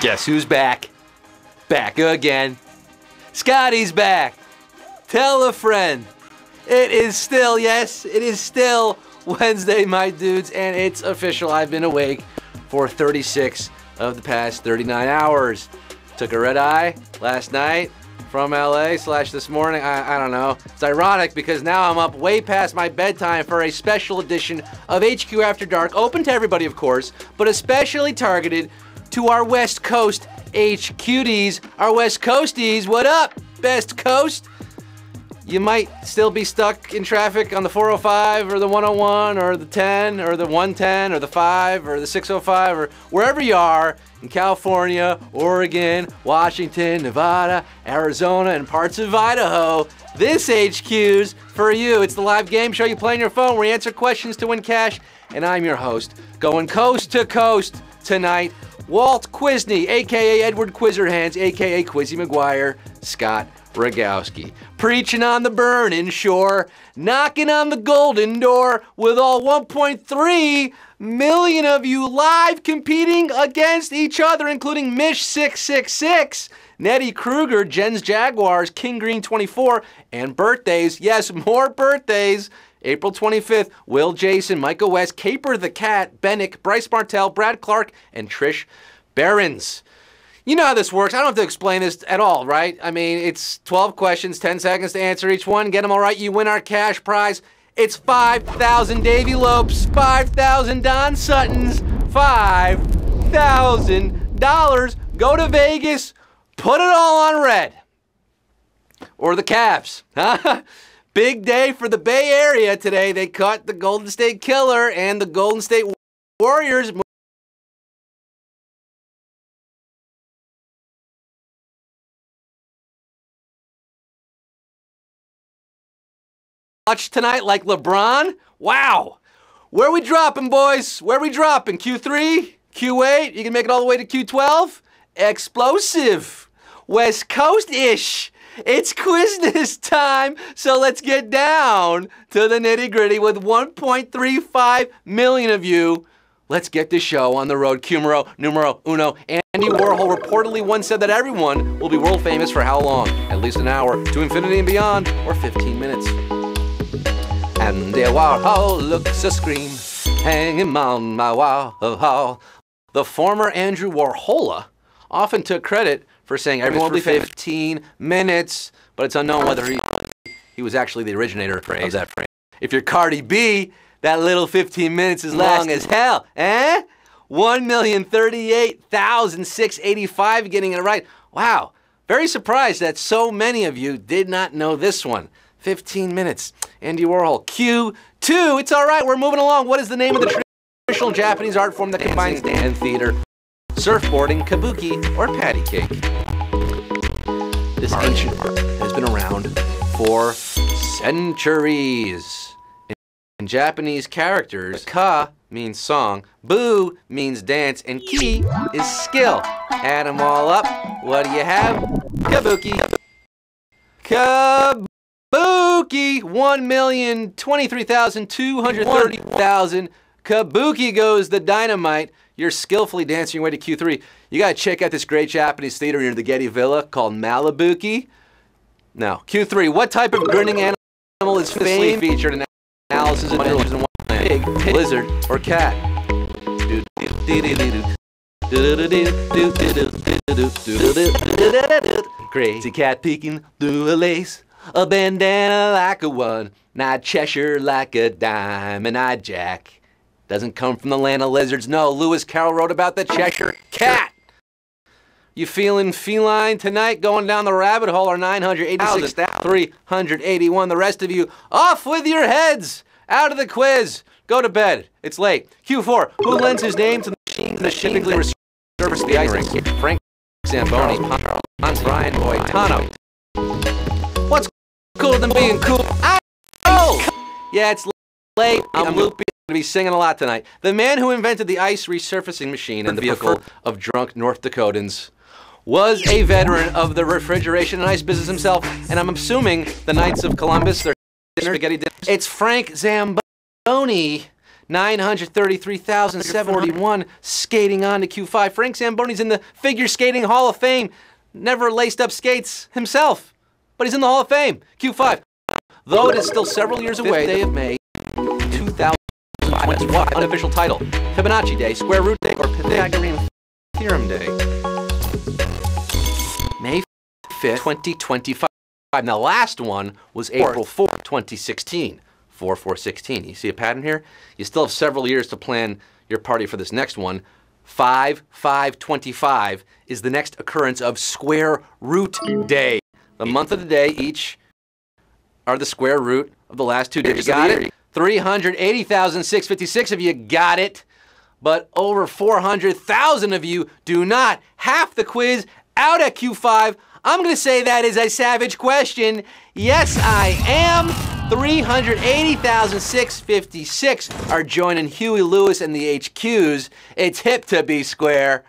Guess who's back? Back again. Scotty's back. Tell a friend. It is still, yes, it is still Wednesday, my dudes, and it's official. I've been awake for 36 of the past 39 hours. Took a red eye last night from LA / this morning. I don't know. It's ironic because now I'm up way past my bedtime for a special edition of HQ After Dark, open to everybody, of course, but especially targeted to our West Coast HQDs, our West Coasties. What up, Best Coast? You might still be stuck in traffic on the 405 or the 101 or the 10 or the 110 or the 5 or the 605 or wherever you are in California, Oregon, Washington, Nevada, Arizona, and parts of Idaho. This HQ's for you. It's the live game show you play on your phone where you answer questions to win cash, and I'm your host, going coast to coast tonight. Walt Quisney, a.k.a. Edward Quizzerhands, a.k.a. Quizzy McGuire, Scott Rogowski. Preaching on the burning shore, knocking on the golden door with all 1.3 million of you live competing against each other, including Mish666, Nettie Kruger, Jen's Jaguars, King Green 24, and birthdays. Yes, more birthdays. April 25th, Will Jason, Micah West, Caper the Cat, Bennick, Bryce Martell, Brad Clark, and Trish Behrens. You know how this works. I don't have to explain this at all, right? I mean, it's 12 questions, 10 seconds to answer each one. Get them all right, you win our cash prize. It's 5,000 Davy Lopes, 5,000 Don Suttons, $5,000. Go to Vegas, put it all on red. Or the Cavs, huh? Big day for the Bay Area today. They caught the Golden State Killer and the Golden State Warriors. Watch tonight like LeBron. Wow. Where we dropping, boys? Where we dropping? Q3? Q8? You can make it all the way to Q12? Explosive. West Coast-ish. It's Quizness time, so let's get down to the nitty-gritty with 1.35 million of you. Let's get this show on the road. Numero uno. Andy Warhol reportedly once said that everyone will be world famous for how long? At least an hour, to infinity and beyond, or 15 minutes. Andy Warhol looks a scream, hanging on my wall. The former Andrew Warhola often took credit for saying everyone will be 15 minutes, but it's unknown whether he was actually the originator of that phrase. If you're Cardi B, that little 15 minutes is long as hell, eh? 1,038,685 getting it right. Wow, very surprised that so many of you did not know this one. 15 minutes. Andy Warhol. Q2, it's all right, we're moving along. What is the name of the traditional Japanese art form that combines dance and theater? Surfboarding, kabuki, or patty cake? This ancient art has been around for centuries. In Japanese characters, ka means song, bu means dance, and ki is skill. Add them all up. What do you have? Kabuki. Kabuki. 1,023,230,000. Kabuki goes the dynamite. You're skillfully dancing your way to Q3. You gotta check out this great Japanese theater near the Getty Villa called Malibuki. Now, Q3, what type of grinning animal is famously featured in analysis of Adventures in Wonderland? Pig, lizard, or cat? Crazy cat peeking through a lace, a bandana like a one, not Cheshire like a diamond-eyed Jack. Doesn't come from the land of lizards, no. Lewis Carroll wrote about the Cheshire Cat. You feeling feline tonight? Going down the rabbit hole are 986,381. The rest of you, off with your heads! Out of the quiz! Go to bed. It's late. Q4, who lends his name to the machines that typically resurface the ice rink? Frank Zamboni, Hans Brian Boitano. What's cooler than being cool? Oh! Yeah, it's late. I'm loopy. To be singing a lot tonight. The man who invented the ice resurfacing machine and the vehicle of drunk North Dakotans was a veteran of the refrigeration and ice business himself, and I'm assuming the Knights of Columbus, their spaghetti dinners. It's Frank Zamboni. 933,741 skating on to Q5. Frank Zamboni's in the Figure Skating Hall of Fame. Never laced up skates himself, but he's in the Hall of Fame. Q5. Though it is still several years away, day of May 2025. Unofficial title: Fibonacci Day, Square Root Day, or Pythagorean Theorem Day. May 5th, 2025. Now, the last one was April 4th, 2016. 4-4-16. You see a pattern here? You still have several years to plan your party for this next one. 5-5-25 is the next occurrence of Square Root Day. The month of the day each are the square root of the last two digits. You got it? 380,656 of you got it, but over 400,000 of you do not. Half the quiz out at Q5. I'm going to say that is a savage question. Yes, I am. 380,656 are joining Huey Lewis and the HQs. It's hip to be square.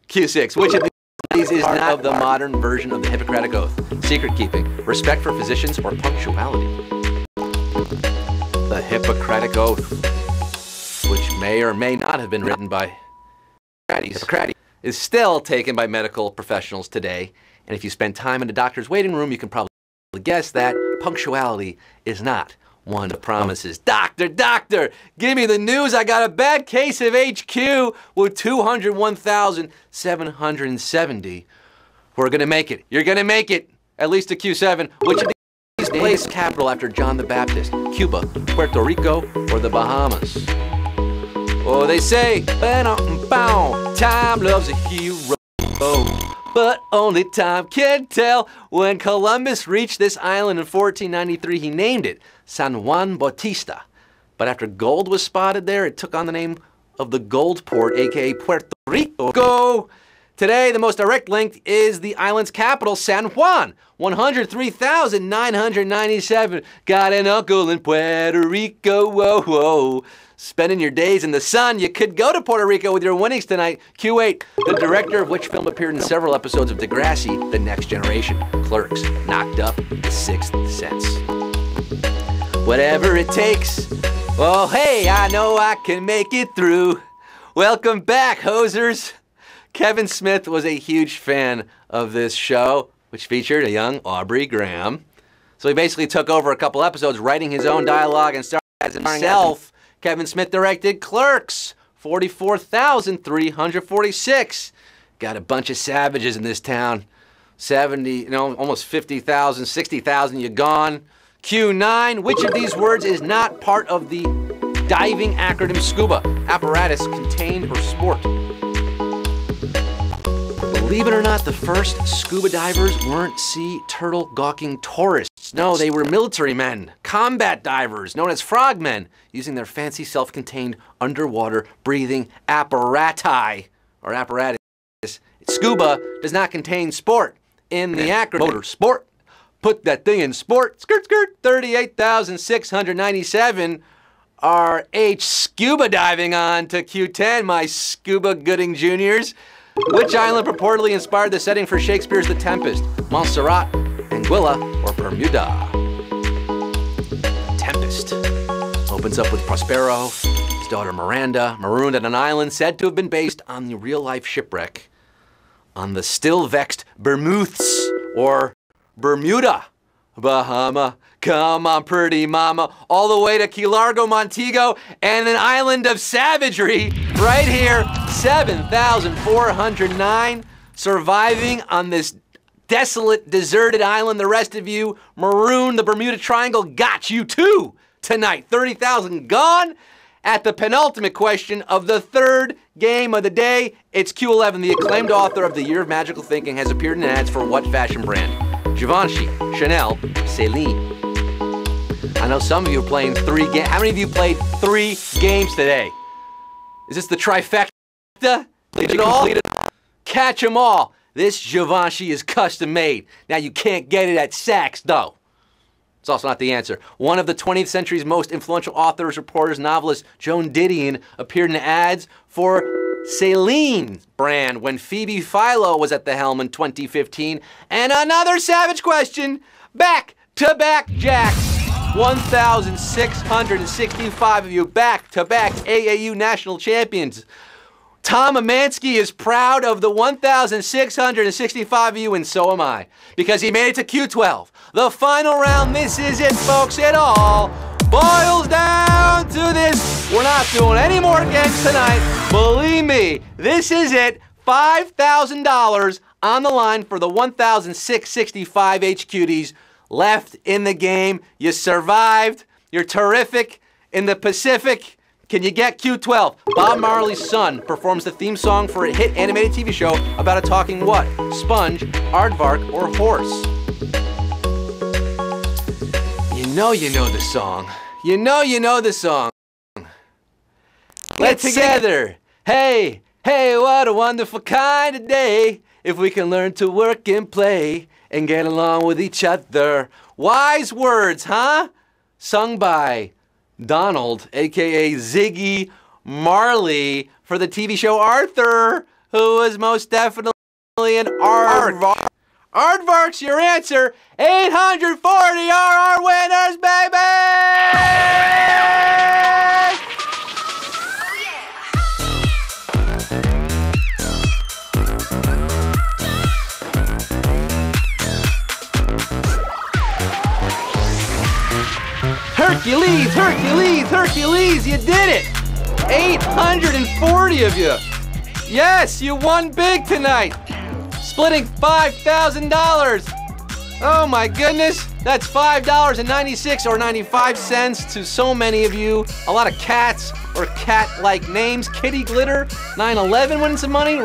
Q6. Which of these is not of the modern version of the Hippocratic Oath? Secret keeping, respect for physicians, or punctuality? The Hippocratic Oath, which may or may not have been written by Hippocrates, is still taken by medical professionals today. And if you spend time in the doctor's waiting room, you can probably guess that punctuality is not one of the promises. Doctor, give me the news. I got a bad case of HQ with 201,770. We're going to make it. You're going to make it. At least to Q7. Which of these plays capital after John the Baptist? Cuba, Puerto Rico, or the Bahamas? Oh, they say, time loves a hero. But only time can tell. When Columbus reached this island in 1493, he named it San Juan Bautista. But after gold was spotted there, it took on the name of the Gold Port, aka Puerto Rico. Today, the most direct link is the island's capital, San Juan. 103,997. Got an uncle in Puerto Rico, whoa, whoa. Spending your days in the sun, you could go to Puerto Rico with your winnings tonight. Q8, the director of which film appeared in several episodes of Degrassi, The Next Generation. Clerks, Knocked Up, The Sixth Sense. Whatever it takes. Oh, hey, I know I can make it through. Welcome back, hosers. Kevin Smith was a huge fan of this show, which featured a young Aubrey Graham. So he basically took over a couple episodes, writing his own dialogue and starring as himself. Kevin Smith directed Clerks, 44,346. Got a bunch of savages in this town. 70, almost 50,000, 60,000, you gone. Q9, which of these words is not part of the diving acronym SCUBA? Apparatus, contained, or sport? Believe it or not, the first scuba divers weren't sea turtle gawking tourists. No, they were military men, combat divers, known as frogmen, using their fancy self-contained underwater breathing apparatus. Scuba does not contain sport in the acronym. Motor sport. Put that thing in sport. Skirt, skirt. 38,697 are scuba diving on to Q10, my scuba gooding juniors. Which island purportedly inspired the setting for Shakespeare's The Tempest? Montserrat, Anguilla, or Bermuda? Tempest opens up with Prospero, his daughter Miranda, marooned at an island said to have been based on the real-life shipwreck on the still-vexed Bermuths, or Bermuda. Bahama, come on pretty mama, all the way to Key Largo, Montego, and an island of savagery right here, 7,409, surviving on this desolate, deserted island. The rest of you, maroon, the Bermuda Triangle, got you too tonight. 30,000 gone. At the penultimate question of the third game of the day, it's Q11. The acclaimed author of The Year of Magical Thinking has appeared in ads for what fashion brand? Givenchy, Chanel, Celine. I know some of you are playing 3 games. How many of you played 3 games today? Is this the trifecta? Did it all? Catch them all. This Givenchy is custom made. Now you can't get it at Saks though. It's also not the answer. One of the 20th century's most influential authors, reporters, novelists, Joan Didion, appeared in ads for Celine brand when Phoebe Philo was at the helm in 2015. And another savage question, back-to-back jacks. 1,665 of you back-to-back AAU national champions. Tom Amansky is proud of the 1,665 of you, and so am I, because he made it to Q12. The final round, this is it, folks. It all boils down to this. We're not doing any more games tonight. Believe me, this is it. $5,000 on the line for the 1,665 HQDs left in the game. You survived. You're terrific. In the Pacific, can you get Q12? Bob Marley's son performs the theme song for a hit animated TV show about a talking what? Sponge, aardvark, or horse? You know the song. You know the song. Get together. Hey, what a wonderful kind of day if we can learn to work and play and get along with each other. Wise words, huh? Sung by Donald, a.k.a. Ziggy Marley, for the TV show Arthur, who was most definitely an aardvark. Aardvark's your answer. 840 are our winners, baby! Hercules, Hercules, Hercules, you did it! 840 of you. Yes, you won big tonight. Splitting $5,000. Oh my goodness, that's $5.96 or 95 cents to so many of you. A lot of cats or cat-like names. Kitty Glitter, 911 winning some money.